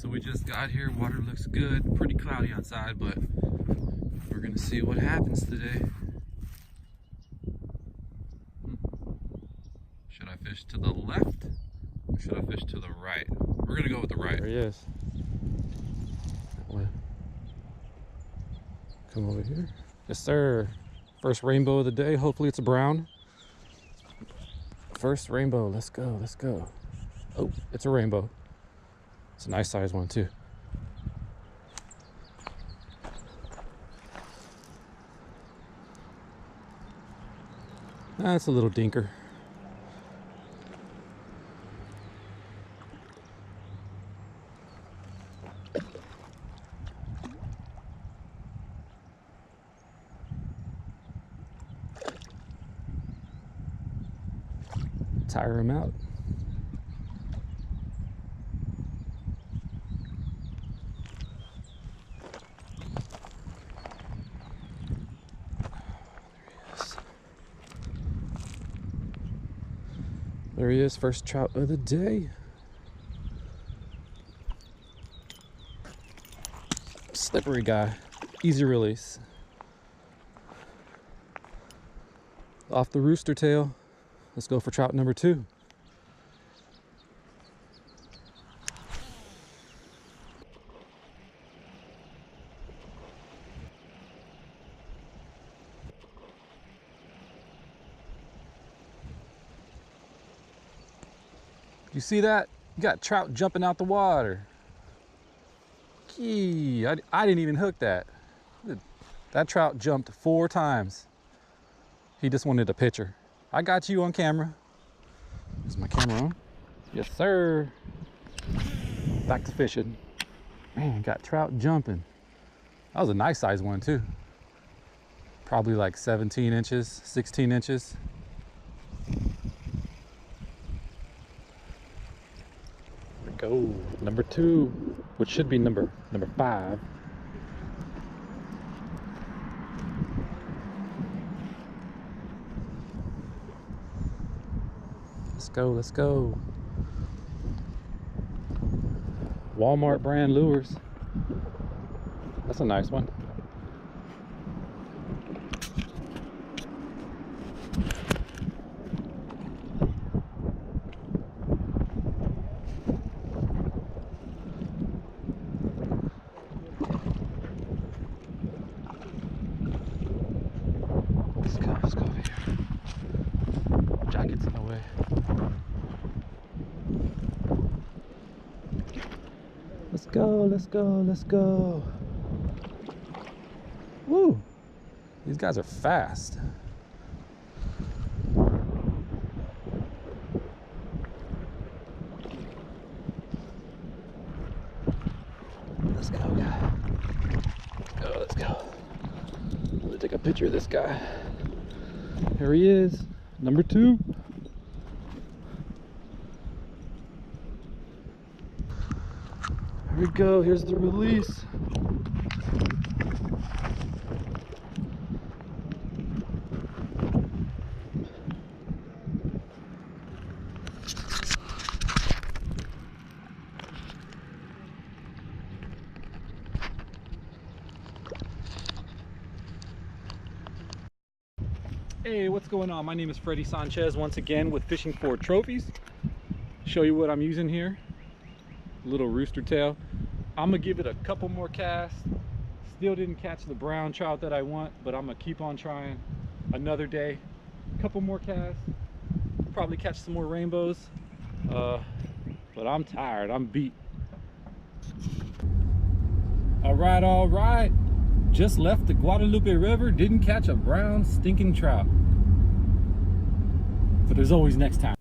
So we just got here, water looks good, pretty cloudy outside, but we're gonna see what happens today. Should I fish to the left or should I fish to the right? We're gonna go with the right. There he is. That way. Come over here. Yes, sir. First rainbow of the day. Hopefully it's a brown. First rainbow. Let's go. Let's go. Oh, it's a rainbow. It's a nice size one too. That's a little dinker. Tire him out. There he is, first trout of the day. Slippery guy, easy release. Off the rooster tail. Let's go for trout number 2. You see that? You got trout jumping out the water. Gee, I didn't even hook that. That trout jumped 4 times. He just wanted a picture. I got you on camera. Is my camera on? Yes, sir. Back to fishing. Man, got trout jumping. That was a nice size one too. Probably like 17 inches, 16 inches. Go number 2, which should be number 5. Let's go. Walmart brand lures. That's a nice one. Let's go over here. Jacket's in the way. Let's go. Woo! These guys are fast. Let's go, guy. Let's go. I'm gonna take a picture of this guy. Here he is, number 2. Here we go, here's the release. Hey, what's going on? My name is Freddie Sanchez once again with Fishing for Trophies. Show you what I'm using here. Little rooster tail. I'm gonna give it a couple more casts. Still didn't catch the brown trout that I want, but I'm gonna keep on trying. Another day, couple more casts, probably catch some more rainbows, but I'm tired, I'm beat. All right, just left the Guadalupe River, didn't catch a brown stinking trout, but there's always next time.